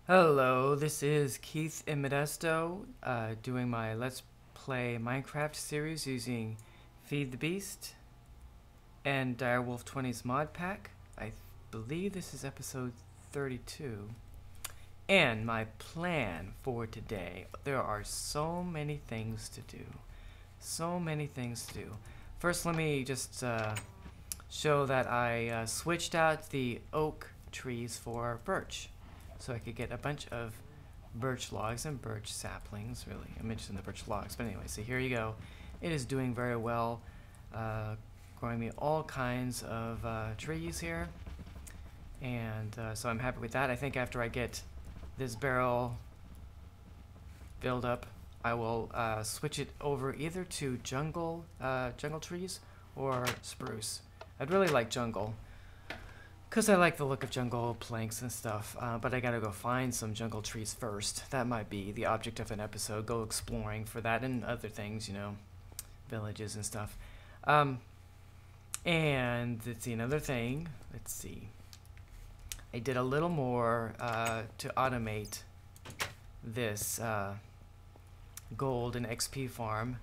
Hello, this is Keith in Modesto, doing my Let's Play Minecraft series using Feed the Beast and Direwolf 20's mod pack. I believe this is episode 32. And my plan for today, there are so many things to do. So many things to do. First, let me just show that I switched out the oak trees for birch. So I could get a bunch of birch logs and birch saplings. Really, I mentioned the birch logs, but anyway, so here you go. It is doing very well, growing me all kinds of trees here, and so I'm happy with that. I think after I get this barrel filled up, I will switch it over either to jungle trees or spruce. I'd really like jungle, because I like the look of jungle planks and stuff, but I gotta go find some jungle trees first. That might be the object of an episode, go exploring for that and other things, you know, villages and stuff. And let's see, another thing, let's see. I did a little more to automate this gold and XP farm.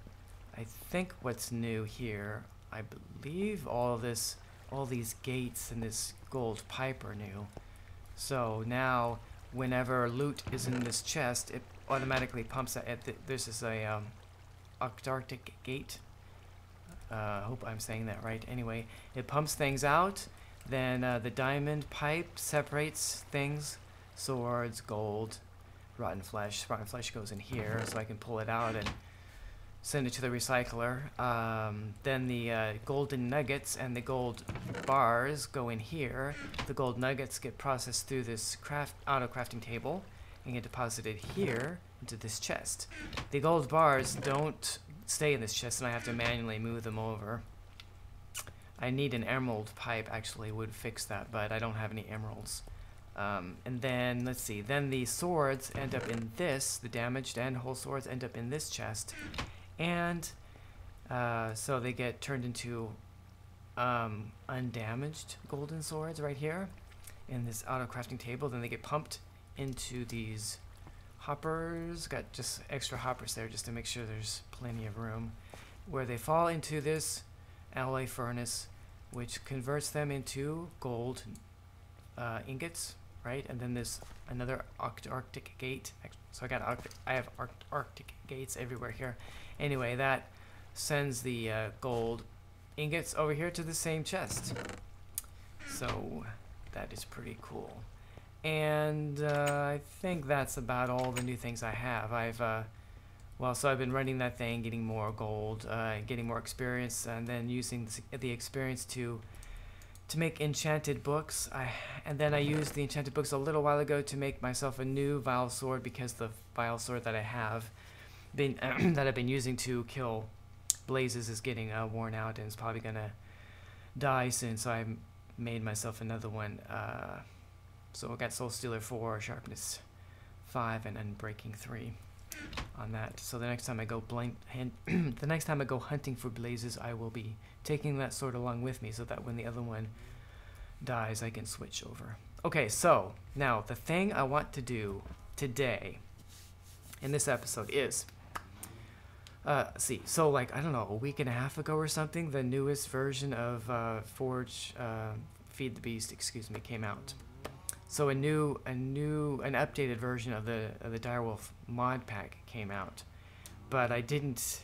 I think what's new here, I believe all these gates and this gold pipe are new. So now whenever loot is in this chest, it automatically pumps it. This is a Arctic gate. Hope I'm saying that right. Anyway, it pumps things out. Then the diamond pipe separates things. Swords, gold, rotten flesh. Rotten flesh goes in here so I can pull it out and send it to the recycler. Then the golden nuggets and the gold bars go in here. The gold nuggets get processed through this auto crafting table and get deposited here into this chest. The gold bars don't stay in this chest, and I have to manually move them over. I need an emerald pipe, actually would fix that, but I don't have any emeralds. And then, let's see, then the swords end up in this, the damaged and whole swords end up in this chest. And so they get turned into undamaged golden swords right here in this auto crafting table. Then they get pumped into these hoppers. Got just extra hoppers there just to make sure there's plenty of room, where they fall into this alloy furnace, which converts them into gold ingots, right? And then there's another Arctic gate. So I have Arctic gates everywhere here. Anyway, that sends the gold ingots over here to the same chest. So that is pretty cool. And I think that's about all the new things I have. So I've been running that thing, getting more gold, getting more experience, and then using the experience to make enchanted books. And then I used the enchanted books a little while ago to make myself a new vile sword, because the vile sword that I have been that I've been using to kill blazes is getting worn out and is probably gonna die soon. So I made myself another one. So I got Soul Stealer 4, Sharpness 5, and Unbreaking 3 on that. So the next time I go the next time I go hunting for blazes, I will be taking that sword along with me, so that when the other one dies, I can switch over. Okay, so now the thing I want to do today in this episode is so like, I don't know, a week and a half ago or something, the newest version of Feed the Beast, excuse me, came out. So an updated version of the Direwolf mod pack came out, but I didn't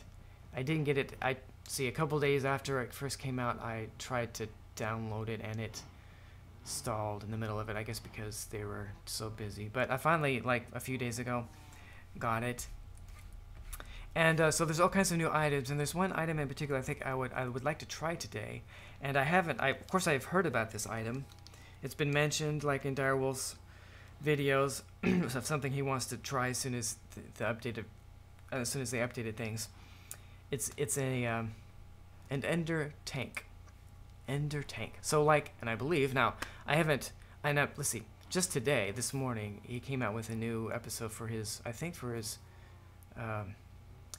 get it. A couple days after it first came out, I tried to download it and it stalled in the middle of it. I guess because they were so busy. But I finally, like a few days ago, got it. And so there's all kinds of new items, and there's one item in particular I think I would like to try today, and I haven't. Of course I've heard about this item. It's been mentioned, like in Direwolf's videos, of something he wants to try as soon as they updated things. It's an ender tank. Ender tank. So like, and I believe now let's see. Just today, this morning, he came out with a new episode for his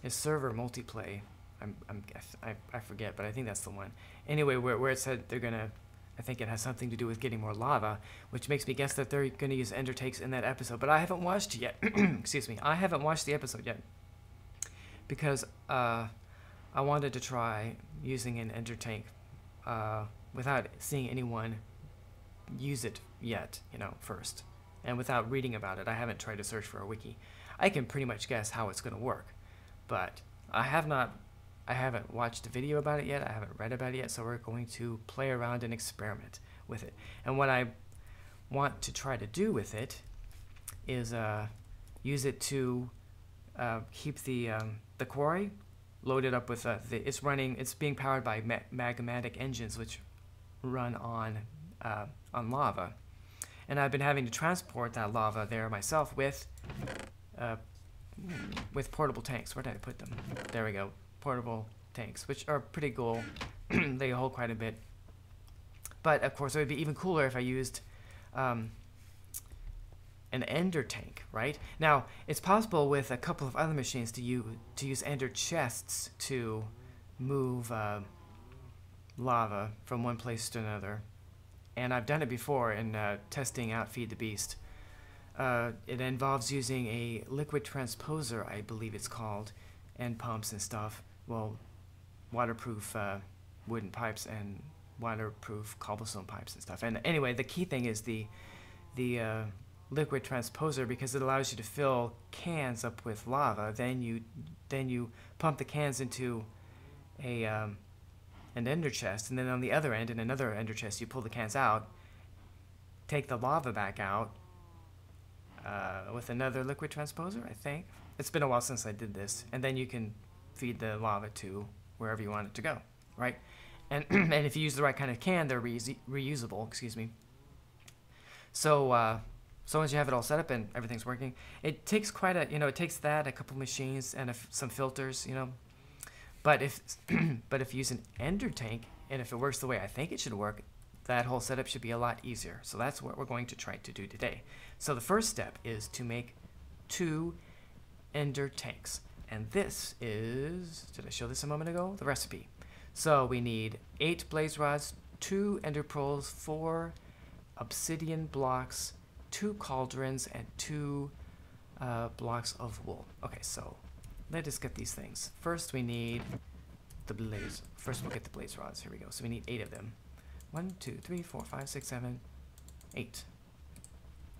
server multiplay. I forget, but I think that's the one. Anyway, where it said they're gonna I think it has something to do with getting more lava, which makes me guess that they're going to use ender tanks in that episode. But I haven't watched it yet. Excuse me. I haven't watched the episode yet because I wanted to try using an ender tank without seeing anyone use it yet, first. And without reading about it. I haven't tried to search for a wiki. I can pretty much guess how it's going to work, but I haven't watched a video about it yet. I haven't read about it yet, so we're going to play around and experiment with it. And what I want to try to do with it is use it to keep the quarry loaded up with it's being powered by magmatic engines which run on lava. And I've been having to transport that lava there myself with portable tanks. Where did I put them? There we go. Portable tanks, which are pretty cool. They hold quite a bit. But of course, it would be even cooler if I used an ender tank, right? Now, it's possible with a couple of other machines to use ender chests to move lava from one place to another. And I've done it before in testing out Feed the Beast. It involves using a liquid transposer, I believe it's called, and pumps and stuff. Well, waterproof wooden pipes and waterproof cobblestone pipes and stuff. And anyway, the key thing is the liquid transposer, because it allows you to fill cans up with lava. Then you pump the cans into an ender chest, and then on the other end, in another ender chest, you pull the cans out, take the lava back out with another liquid transposer, I think. It's been a while since I did this. And then you can feed the lava to wherever you want it to go, right? And and if you use the right kind of can, they're reusable, excuse me. So so once you have it all set up and everything's working, it takes quite a, it takes that, a couple machines, and some filters, But if but if you use an ender tank, and if it works the way I think it should work, that whole setup should be a lot easier. So that's what we're going to try to do today. So the first step is to make 2 ender tanks. And this is, did I show this a moment ago? The recipe. So we need 8 blaze rods, 2 ender pearls, 4 obsidian blocks, 2 cauldrons, and 2 blocks of wool. Okay, so let us get these things. First we need first we'll get the blaze rods. Here we go. So we need 8 of them. 1, 2, 3, 4, 5, 6, 7, 8.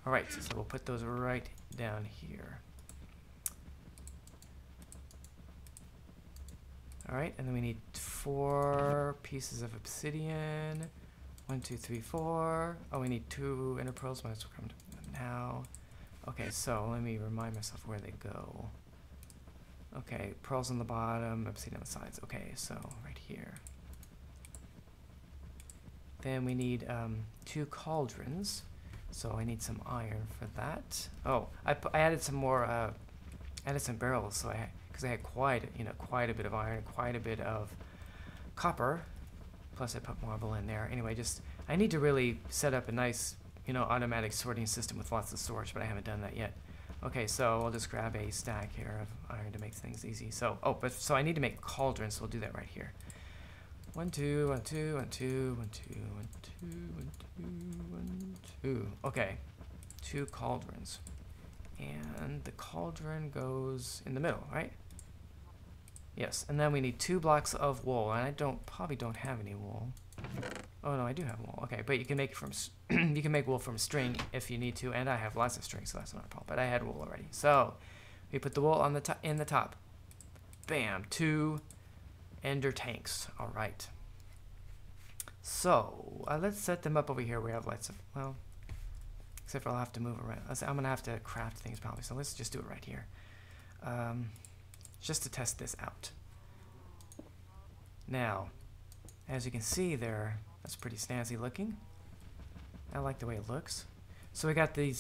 All right, so we'll put those right down here. All right, and then we need 4 pieces of obsidian. 1, 2, 3, 4. Oh, we need 2 ender pearls. Might as well come to now. Okay, so let me remind myself where they go. Okay, pearls on the bottom, obsidian on the sides. Okay, so right here. Then we need 2 cauldrons. So I need some iron for that. Oh, I added some more. Added some barrels. So because I had quite a bit of iron, quite a bit of copper. Plus I put marble in there. Anyway, I need to really set up a nice, automatic sorting system with lots of storage, but I haven't done that yet. Okay, so I'll just grab a stack here of iron to make things easy. So, so I need to make cauldrons, so we'll do that right here. 1, 2, 1, 2, 1, 2, 1, 2, 1, 2, 1, 2, 1, 2. Okay, 2 cauldrons. And the cauldron goes in the middle, right? Yes, and then we need 2 blocks of wool, and I probably don't have any wool. Oh no, I do have wool. Okay, but you can make you can make wool from string if you need to, and I have lots of string, so that's not a problem. But I had wool already, so we put the wool on in the top. Bam, 2 ender tanks. All right. So let's set them up over here. We have lots of except for I'll have to move around. I'm gonna have to craft things probably. So let's just do it right here, just to test this out. Now, as you can see there, that's pretty snazzy looking. I like the way it looks. So we got these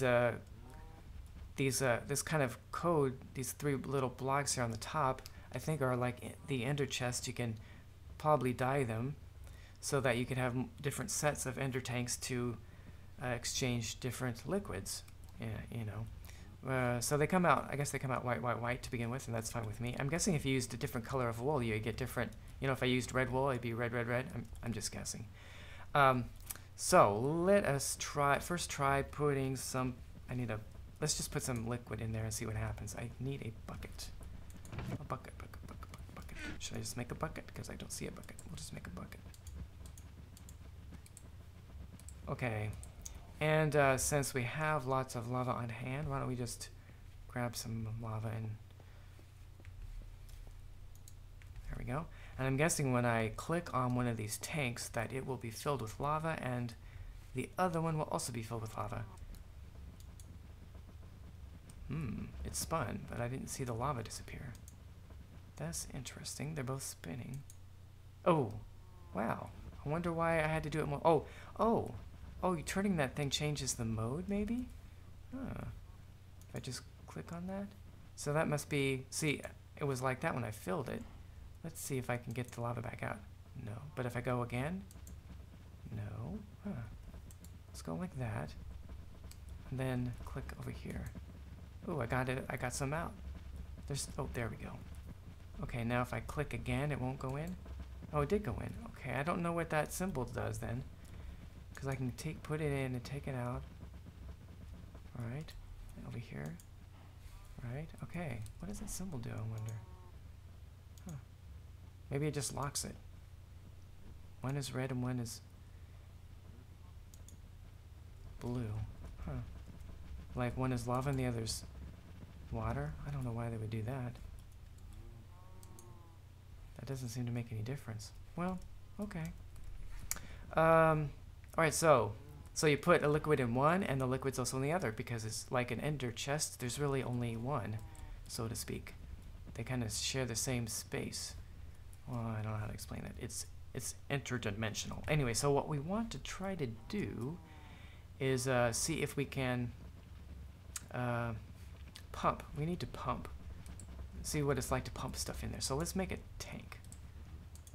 this kind of code, these 3 little blocks here on the top, I think are like the ender chest. You can probably dye them so that you can have different sets of ender tanks to exchange different liquids. Yeah, so they come out, I guess they come out white to begin with, and that's fine with me. I'm guessing if you used a different color of wool, you get different, if I used red wool, it'd be red. I'm just guessing. So let us first try putting some, let's just put some liquid in there and see what happens. I need a bucket. A bucket. Should I just make a bucket? Because I don't see a bucket. We'll just make a bucket. Okay. And since we have lots of lava on hand, why don't we just grab some lava and there we go. And I'm guessing when I click on one of these tanks that it will be filled with lava and the other one will also be filled with lava. It spun, but I didn't see the lava disappear. That's interesting. They're both spinning. Oh, wow. I wonder why I had to do it more. Oh, turning that thing changes the mode, maybe? Huh. If I just click on that? So that must be, see, it was like that when I filled it. Let's see if I can get the lava back out. No. But if I go again? No. Huh. Let's go like that. And then click over here. Oh, I got it. I got some out. Oh, there we go. Okay, now if I click again, it won't go in? Oh, it did go in. Okay, I don't know what that symbol does then. Because I can put it in and take it out. Alright. Over here. Right. Okay. What does that symbol do, I wonder? Huh. Maybe it just locks it. One is red and one is blue. Huh. Like one is lava and the other's water? I don't know why they would do that. That doesn't seem to make any difference. Well, okay. Alright, so you put a liquid in one and the liquid's also in the other because it's like an ender chest. There's really only one, so to speak. They kind of share the same space. Well, I don't know how to explain it. It's interdimensional. Anyway, so what we want to try to do is see if we can pump. We need to pump. See what it's like to pump stuff in there. So let's make a tank.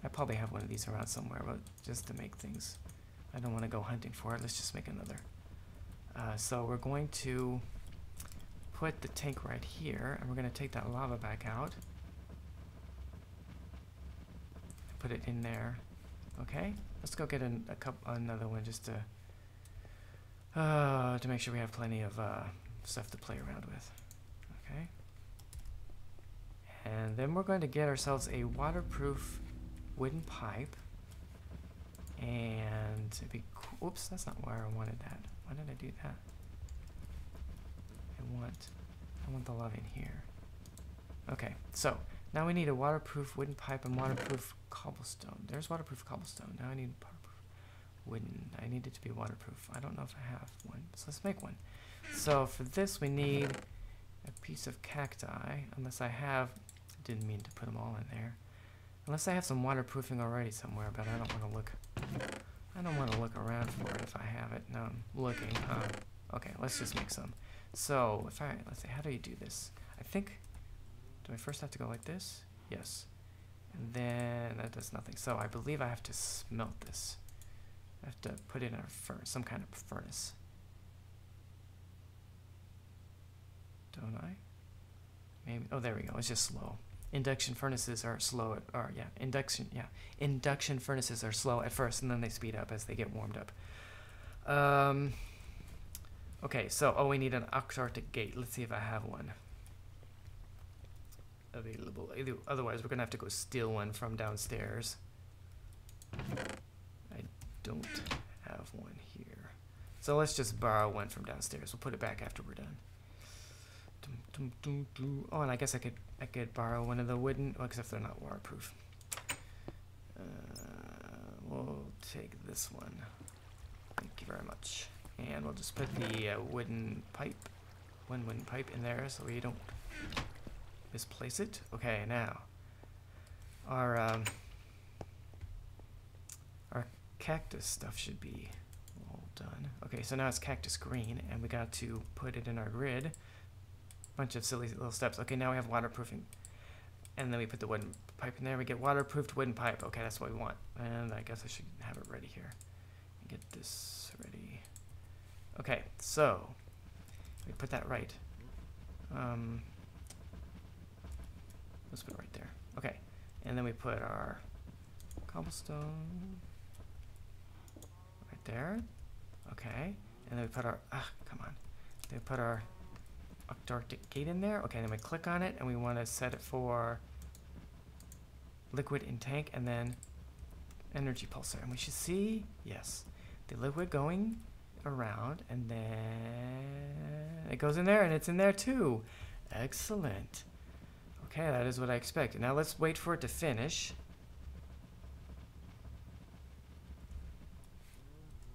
I probably have one of these around somewhere, but just to make things, I don't want to go hunting for it. Let's just make another. So we're going to put the tank right here, and we're going to take that lava back out. Put it in there. Okay, let's go get another one just to make sure we have plenty of stuff to play around with. Okay. And then we're going to get ourselves a waterproof wooden pipe. And it'd be cool. Oops, that's not where I wanted that. Why did I do that? I want the lava in here. Okay, so now we need a waterproof wooden pipe and waterproof cobblestone. There's waterproof cobblestone. Now I need waterproof wooden. I need it to be waterproof. I don't know if I have one, so let's make one. So for this we need a piece of cacti, unless I have, didn't mean to put them all in there. Unless I have some waterproofing already somewhere, but I don't want to look. I don't want to look around for it if I have it. No, I'm looking. Okay, let's just make some. So let's see, how do you do this? I think, do I first have to go like this? Yes. And then that does nothing. So I believe I have to smelt this. I have to put it in some kind of furnace. Don't I? Maybe. Oh, there we go. It's just slow. Induction furnaces are slow induction furnaces are slow at first and then they speed up as they get warmed up. Okay, so we need an Arctic gate. Let's see if I have one available. Otherwise we're gonna have to go steal one from downstairs. I don't have one here, so let's just borrow one from downstairs. We'll put it back after we're done. Oh, and I guess I could borrow one of the wooden, except they're not waterproof. We'll take this one. Thank you very much. And we'll just put the one wooden pipe in there so we don't misplace it. Okay, now our cactus stuff should be all done. Okay, so now it's cactus green, and we got to put it in our grid. Bunch of silly little steps. Okay, now we have waterproofing, and then we put the wooden pipe in there. We get waterproofed wooden pipe. Okay, that's what we want. And I guess I should have it ready here. Get this ready. Okay, so we put that right. Let's put it right there. Okay, and then we put our cobblestone right right there. Okay, and then we put our, come on. Then we put our Arctic gate in there. Okay, then we click on it and we want to set it for liquid in tank and then energy pulsar. And we should see, yes, the liquid going around and then it goes in there and it's in there too. Excellent. Okay, that is what I expected. Now let's wait for it to finish.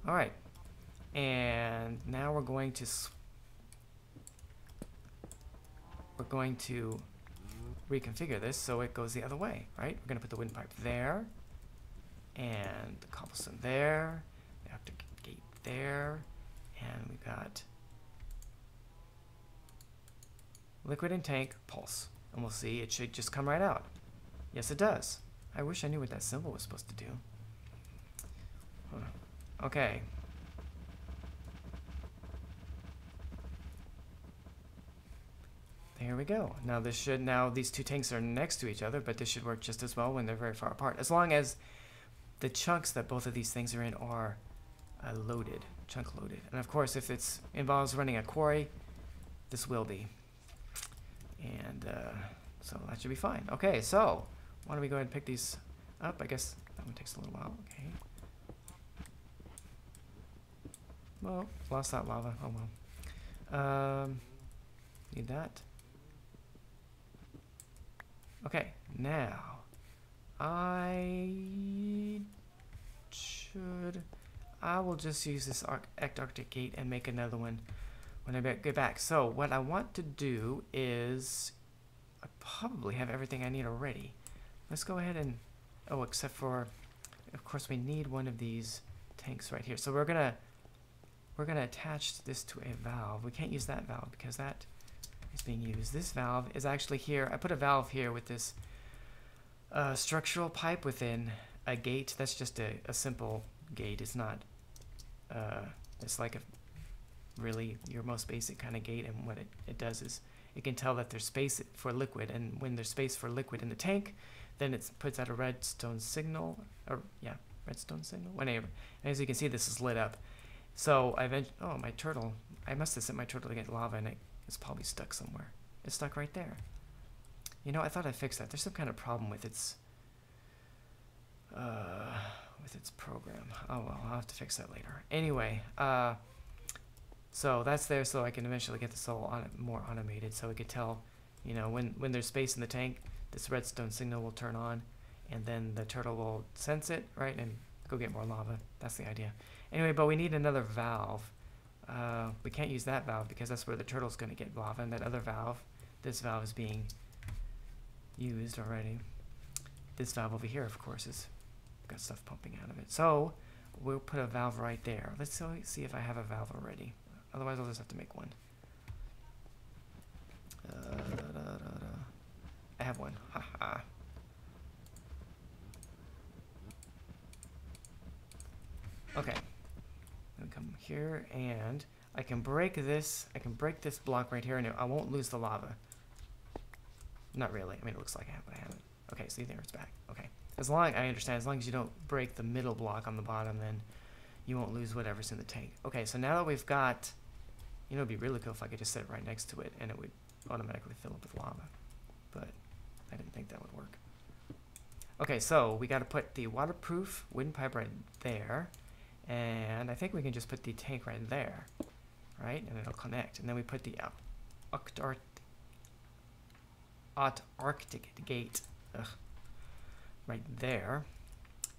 All right, and now we're going to reconfigure this so it goes the other way, right? We're gonna put the windpipe there, and the cobblestone there, the Arctic gate there, and we got liquid in tank, pulse, and we'll see it should just come right out. Yes, it does. I wish I knew what that symbol was supposed to do. Hold on. Okay. There we go. Now this should, now these two tanks are next to each other, but this should work just as well when they're very far apart. As long as the chunks that both of these things are in are loaded, chunk loaded. And of course, if it involves running a quarry, this will be. And so that should be fine. Okay, so why don't we go ahead and pick these up? I guess that one takes a little while. Okay. Well, lost that lava. Oh well. Need that. Okay, now I will just use this Arctic gate and make another one when I get back. So what I want to do is I probably have everything I need already. Let's go ahead and, oh, except for, of course, we need one of these tanks right here. So we're gonna attach this to a valve. We can't use that valve because that is being used. This valve is actually here. I put a valve here with this structural pipe within a gate. That's just a simple gate. It's not, it's like a really your most basic kind of gate, and what it does is it can tell that there's space for liquid, and when there's space for liquid in the tank, then it puts out a redstone signal, or yeah, redstone signal, whatever. And as you can see, this is lit up. So oh, my turtle, I must have sent my turtle to get lava, and it's probably stuck somewhere. It's stuck right there. You know, I thought I fixed that. There's some kind of problem with its program. Oh well, I'll have to fix that later. Anyway, so that's there, so I can eventually get this all more automated, so it could tell, you know, when there's space in the tank, this redstone signal will turn on, and then the turtle will sense it, right, and go get more lava. That's the idea. Anyway, but we need another valve. We can't use that valve because that's where the turtle's going to get lava, and that other valve, this valve is being used already. This valve over here, of course, is got stuff pumping out of it. So we'll put a valve right there. Let's see if I have a valve already. Otherwise, I'll just have to make one. I have one. Haha. Okay. I'm gonna come here, and I can break this. I can break this block right here, and I won't lose the lava. Not really. I mean, it looks like I have, but I haven't. Okay, see there, it's back. Okay. As long as you don't break the middle block on the bottom, then you won't lose whatever's in the tank. Okay, so now that we've got, you know, it'd be really cool if I could just sit right next to it, and it would automatically fill up with lava. But I didn't think that would work. Okay, so we got to put the waterproof wooden pipe right there. And I think we can just put the tank right there, right? And it'll connect. And then we put the Arctic gate right there.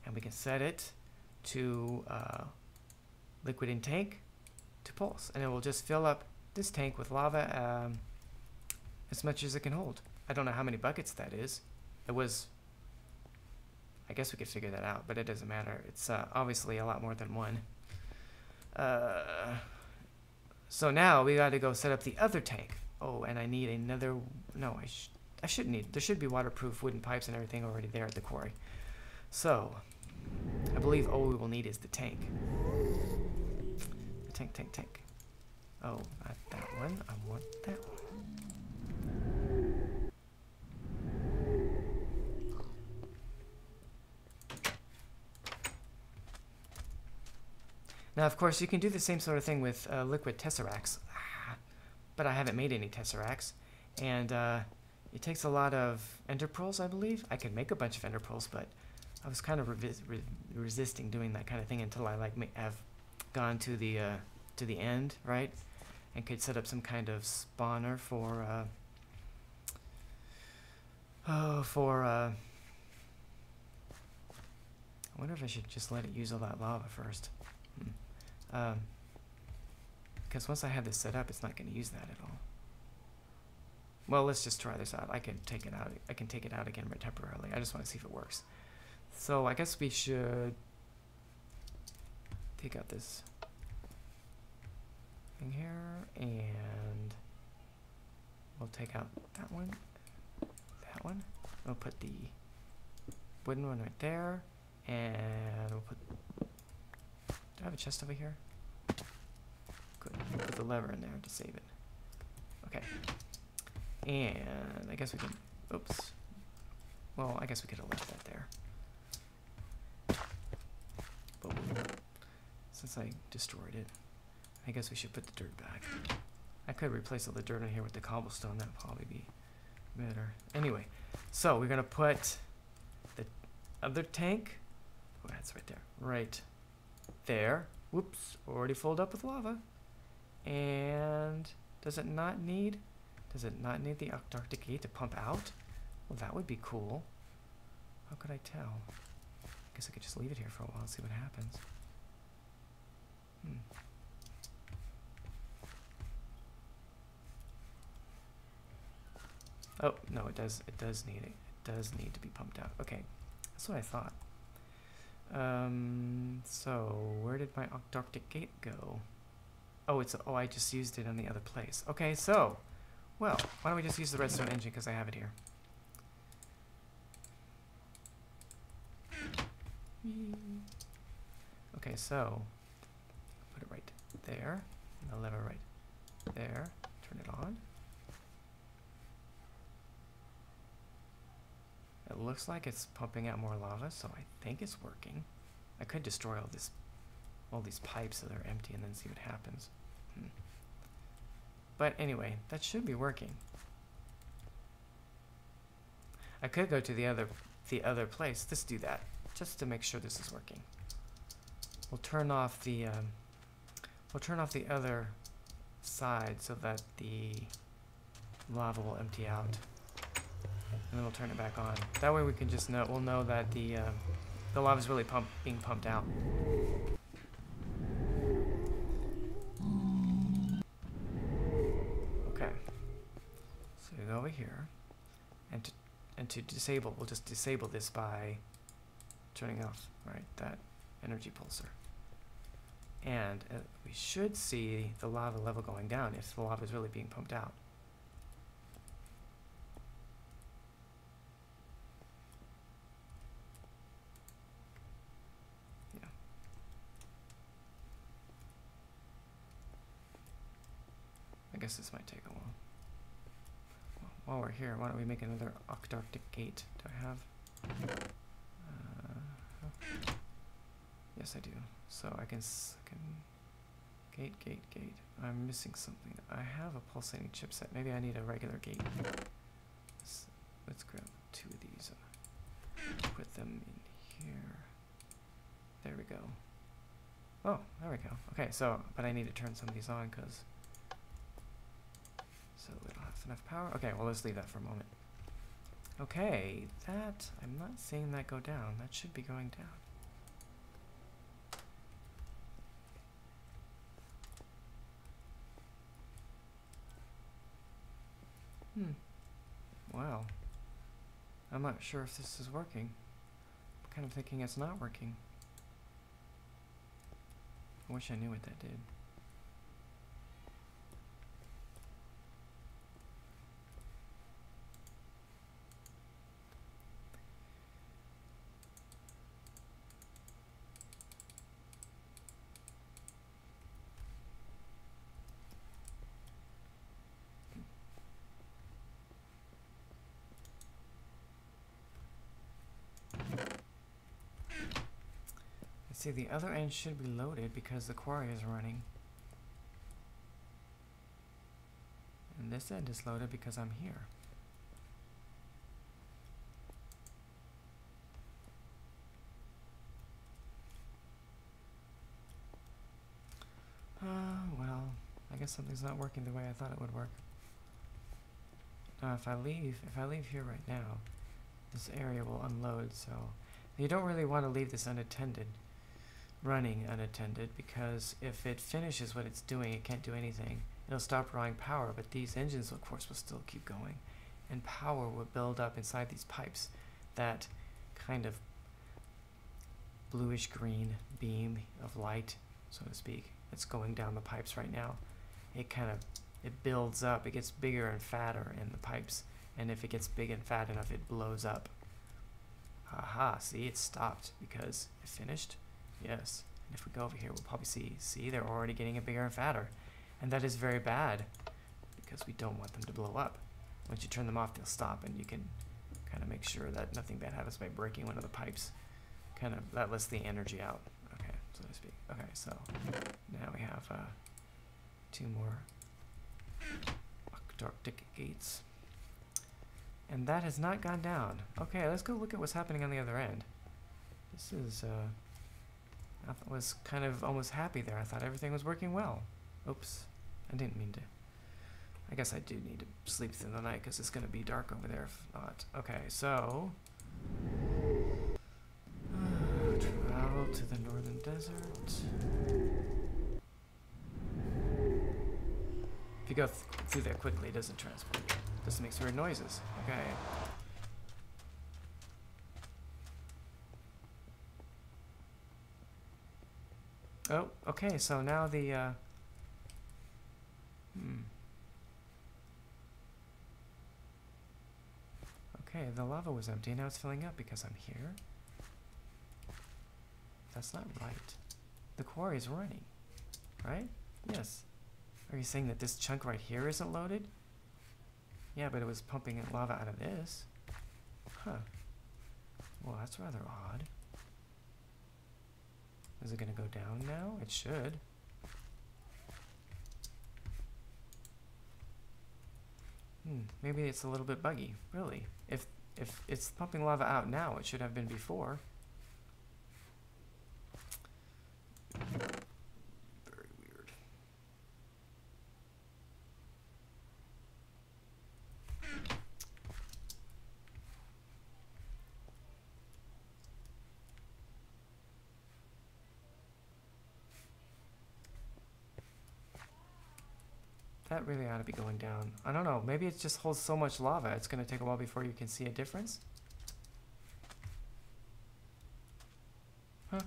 And we can set it to liquid in tank to pulse. And it will just fill up this tank with lava as much as it can hold. I don't know how many buckets that is. It was... I guess we could figure that out, but it doesn't matter. It's obviously a lot more than one. So now we got to go set up the other tank. Oh, and I need another... No, I shouldn't need... There should be waterproof wooden pipes and everything already there at the quarry. So, I believe all we will need is the tank. The tank. Oh, not that one. I want that one. Now, of course, you can do the same sort of thing with liquid tesseracts, but I haven't made any tesseracts, and it takes a lot of ender pearls, I believe. I could make a bunch of ender pearls, but I was kind of resisting doing that kind of thing until I have gone to the end, right, and could set up some kind of spawner for I wonder if I should just let it use all that lava first. Because once I have this set up, it's not going to use that at all. Well, let's just try this out. I can take it out. I can take it out again temporarily. I just want to see if it works. So I guess we should take out this thing here, and we'll take out that one. We'll put the wooden one right there, and we'll put. Do I have a chest over here? Good. Put the lever in there to save it. Okay. And I guess we can. Oops. Well, I guess we could have left that there. But since I destroyed it, I guess we should put the dirt back. I could replace all the dirt in here with the cobblestone. That'd probably be better. Anyway, so we're gonna put the other tank. Oh, that's right there. Right there. Whoops, already filled up with lava. And does it not need the Antarctic gate to pump out? Well, that would be cool. How could I tell? I guess I could just leave it here for a while and see what happens. Oh, no, it does need it. It does need to be pumped out. Okay, that's what I thought. So where did my Antarctic gate go? Oh, I just used it on the other place. Okay, so, well, why don't we just use the redstone engine because I have it here. Okay, so put it right there, and the lever right there. Turn it on. It looks like it's pumping out more lava, so I think it's working. I could destroy all these pipes so they're empty and then see what happens. But anyway, that should be working. I could go to the other place. Let's do that, just to make sure this is working. We'll turn off the other side so that the lava will empty out. And then we'll turn it back on. That way we can just know, we'll know that the lava is really being pumped out. Okay. So we go over here, and to disable, we'll just disable this by turning off that energy pulsar. And we should see the lava level going down if the lava is really being pumped out. I guess this might take a while. Well, while we're here, why don't we make another Antarctic gate? Do I have? Yes, I do. So I can gate. I'm missing something. I have a pulsating chipset. Maybe I need a regular gate. Let's grab 2 of these. Put them in here. There we go. Oh, there we go. Okay, so but I need to turn some of these on because. So we don't have enough power. Okay, well, let's leave that for a moment. Okay, I'm not seeing that go down. That should be going down. Wow. I'm not sure if this is working. I'm kind of thinking it's not working. I wish I knew what that did. Let's see, the other end should be loaded because the quarry is running. And this end is loaded because I'm here. Well, I guess something's not working the way I thought it would work. Now if I leave here right now, this area will unload, so you don't really want to leave this unattended, running unattended, because if it finishes what it's doing, it can't do anything. It'll stop drawing power, but these engines, of course, will still keep going. And power will build up inside these pipes. That kind of bluish-green beam of light, so to speak, that's going down the pipes right now. It builds up, it gets bigger and fatter in the pipes. And if it gets big and fat enough, it blows up. Aha, see, it stopped because it finished. Yes, and if we go over here, we'll probably see, they're already getting bigger and fatter. And that is very bad because we don't want them to blow up. Once you turn them off, they'll stop, and you can kind of make sure that nothing bad happens by breaking one of the pipes. That lets the energy out, okay, so to speak. Okay, so now we have 2 more Arctic gates. And that has not gone down. Okay, let's go look at what's happening on the other end. This is, I was kind of almost happy there. I thought everything was working well. Oops, I didn't mean to. I guess I do need to sleep through the night because it's going to be dark over there if not. Okay, so travel to the northern desert. If you go through there quickly, it doesn't transport. It just makes weird noises. Okay. Oh, okay, so now the okay, the lava was empty, now it's filling up because I'm here. That's not right. The quarry is running, right? Yes. Are you saying that this chunk right here isn't loaded? Yeah, but it was pumping lava out of this. Huh. Well, that's rather odd. Is it going to go down now? It should. Maybe it's a little bit buggy, really. If it's pumping lava out now, it should have been before. Very weird. That really ought to be going down. I don't know, maybe it just holds so much lava, it's going to take a while before you can see a difference? Huh.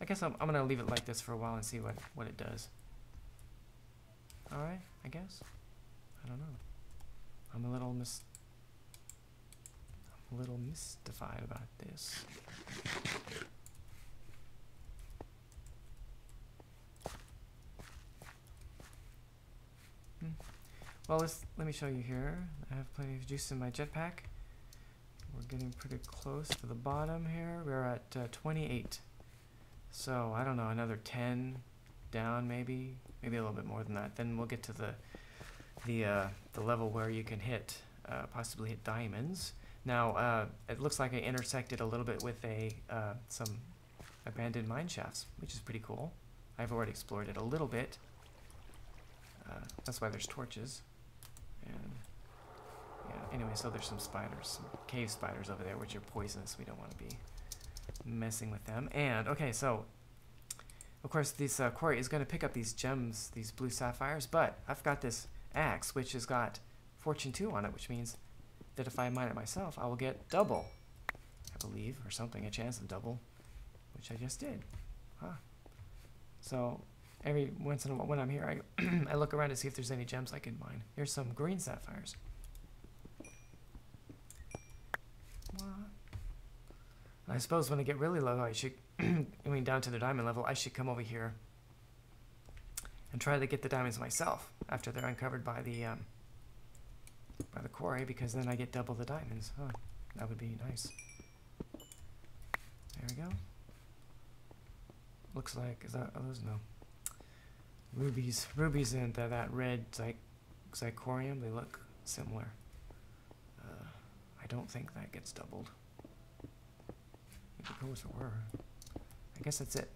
I guess I'm going to leave it like this for a while and see what it does. Alright, I guess. I don't know. I'm a little mystified about this. Well, let me show you here. I have plenty of juice in my jetpack. We're getting pretty close to the bottom here. We're at 28. So, I don't know, another 10 down maybe a little bit more than that. Then we'll get to the level where you can possibly hit diamonds. Now, it looks like I intersected a little bit with some abandoned mine shafts, which is pretty cool. I've already explored it a little bit. That's why there's torches. And yeah, anyway, so there's some spiders, some cave spiders over there, which are poisonous. We don't want to be messing with them. And okay, so of course this quarry is going to pick up these gems, these blue sapphires, but I've got this axe which has got fortune 2 on it, which means that if I mine it myself, I will get double, I believe, or something, a chance of double, which I just did. So every once in a while when I'm here, I look around to see if there's any gems I can mine. Here's some green sapphires. What? I suppose when I get really low, I should, down to the diamond level, I should come over here and try to get the diamonds myself after they're uncovered by the quarry, because then I get double the diamonds. Huh, that would be nice. There we go. looks like, is that, oh, those no. Rubies and that red zirconium, they look similar. I don't think that gets doubled. It could go as it were. I guess that's it.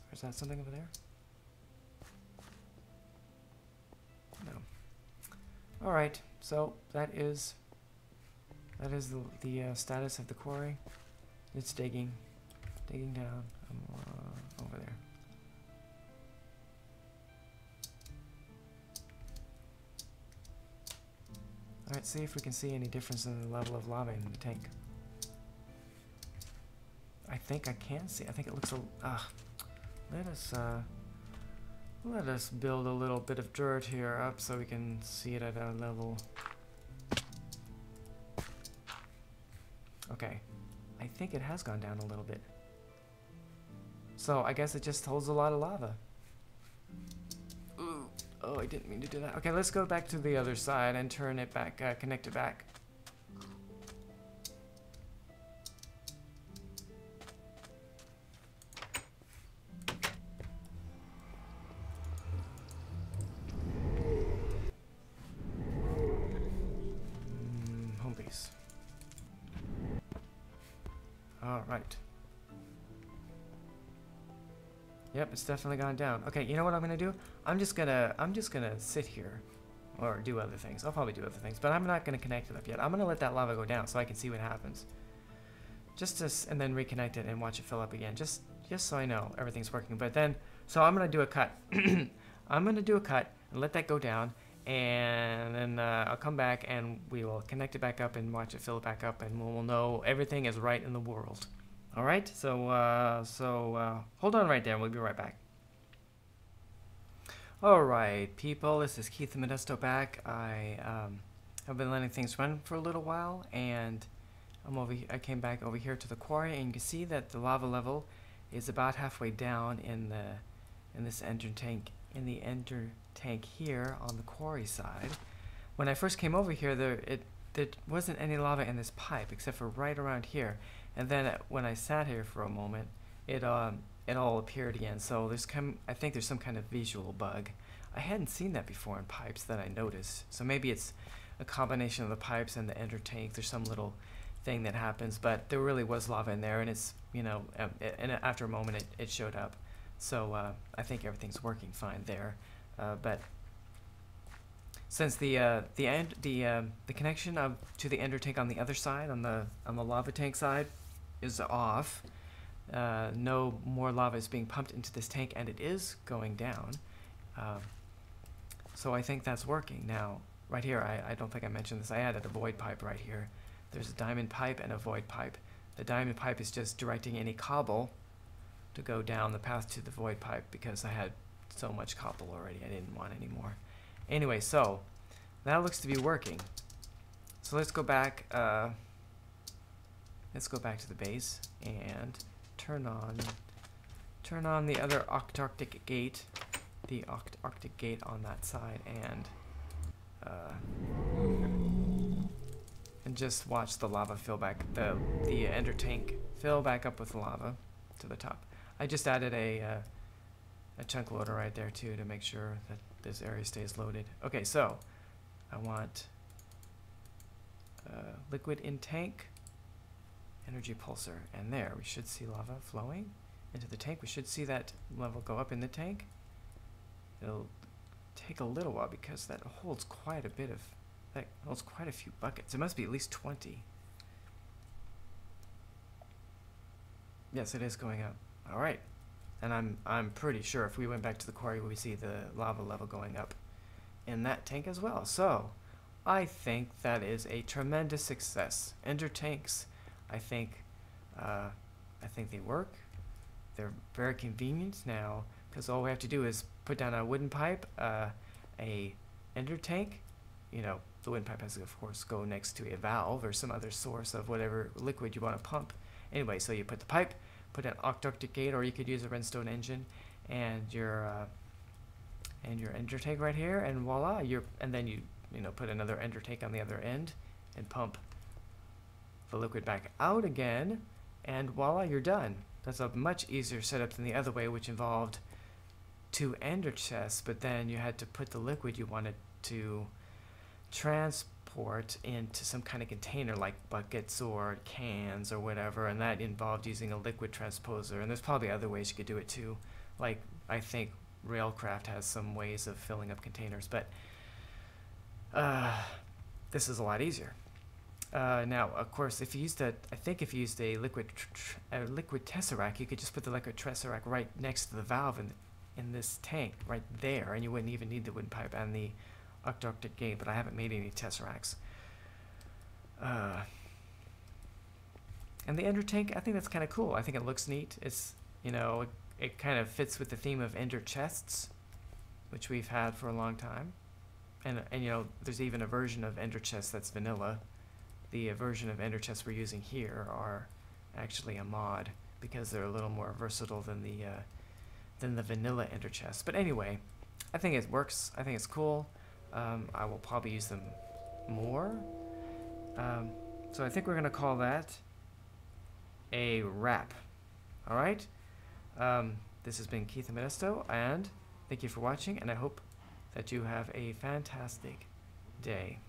Or is that something over there? No. Alright, so that is the status of the quarry. It's digging down over there. Alright, see if we can see any difference in the level of lava in the tank. I think I can see. I think it looks let us build a little bit of dirt here up so we can see it at a level. Okay, I think it has gone down a little bit. So I guess it just holds a lot of lava. Ooh. Oh, I didn't mean to do that. Okay, let's go back to the other side and turn it back, connect it back. Home base. All right. Yep, it's definitely gone down. Okay, you know what I'm gonna do? I'm just gonna sit here, or do other things. I'll probably do other things, but I'm not gonna connect it up yet. I'm gonna let that lava go down so I can see what happens. And then reconnect it and watch it fill up again. Just so I know everything's working. But then, so I'm gonna do a cut. I'm gonna do a cut and let that go down, and then I'll come back and we will connect it back up and watch it fill back up, and we'll know everything is right in the world. All right, so hold on right there, and we'll be right back. All right, people, this is Keith the Modesto back. I have been letting things run for a little while, and I came back over here to the quarry, and you can see that the lava level is about halfway down in this ender tank here on the quarry side. When I first came over here, there wasn't any lava in this pipe except for right around here. And then when I sat here for a moment, it all appeared again. So I think there's some kind of visual bug. I hadn't seen that before in pipes that I noticed. So maybe it's a combination of the pipes and the ender tank. There's some little thing that happens, but there really was lava in there, and it's, you know, and after a moment it showed up. So I think everything's working fine there. But since the connection to the ender tank on the other side, on the lava tank side, is off, no more lava is being pumped into this tank, and it is going down. So I think that's working. Now, right here, I don't think I mentioned this, I added a void pipe right here. There's a diamond pipe and a void pipe. The diamond pipe is just directing any cobble to go down the path to the void pipe, because I had so much cobble already, I didn't want any more. Anyway, so that looks to be working. So let's go back to the base and turn on the other octarctic gate, the Arctic gate on that side, and just watch the lava fill back, the ender tank fill back up with lava to the top. I just added a chunk loader right there too to make sure that this area stays loaded. Okay, so I want liquid in tank, energy pulsar, and there we should see lava flowing into the tank. We should see that level go up in the tank. It'll take a little while because that holds quite a few buckets. It must be at least 20. Yes, it is going up. All right, and I'm pretty sure if we went back to the quarry, we see the lava level going up in that tank as well. So I think that is a tremendous success. Ender tanks, I think they work. They're very convenient now, because all we have to do is put down a wooden pipe, a ender tank. You know, the wooden pipe has to, of course, go next to a valve or some other source of whatever liquid you want to pump. Anyway, so you put the pipe, put an octarctic gate, or you could use a redstone engine, and your ender tank right here, and voila, and then you know, put another ender tank on the other end and pump the liquid back out again, and voila, you're done. That's a much easier setup than the other way, which involved 2 ender chests, but then you had to put the liquid you wanted to transport into some kind of container like buckets or cans or whatever, and that involved using a liquid transposer. And there's probably other ways you could do it too, like I think Railcraft has some ways of filling up containers, but this is a lot easier. Now, of course, if you used a liquid tesseract, you could just put the liquid tesseract right next to the valve in this tank right there, and you wouldn't even need the wooden pipe and the octarctic gate. But I haven't made any tesseracts. And the ender tank, I think that's kind of cool. I think it looks neat. It's, you know, it kind of fits with the theme of ender chests, which we've had for a long time. And you know, there's even a version of ender chest that's vanilla. The version of ender chests we're using here are actually a mod because they're a little more versatile than the vanilla ender chest. But anyway, I think it works. I think it's cool. I will probably use them more. So I think we're gonna call that a wrap. All right. This has been Keith Modesto, and thank you for watching, and I hope that you have a fantastic day.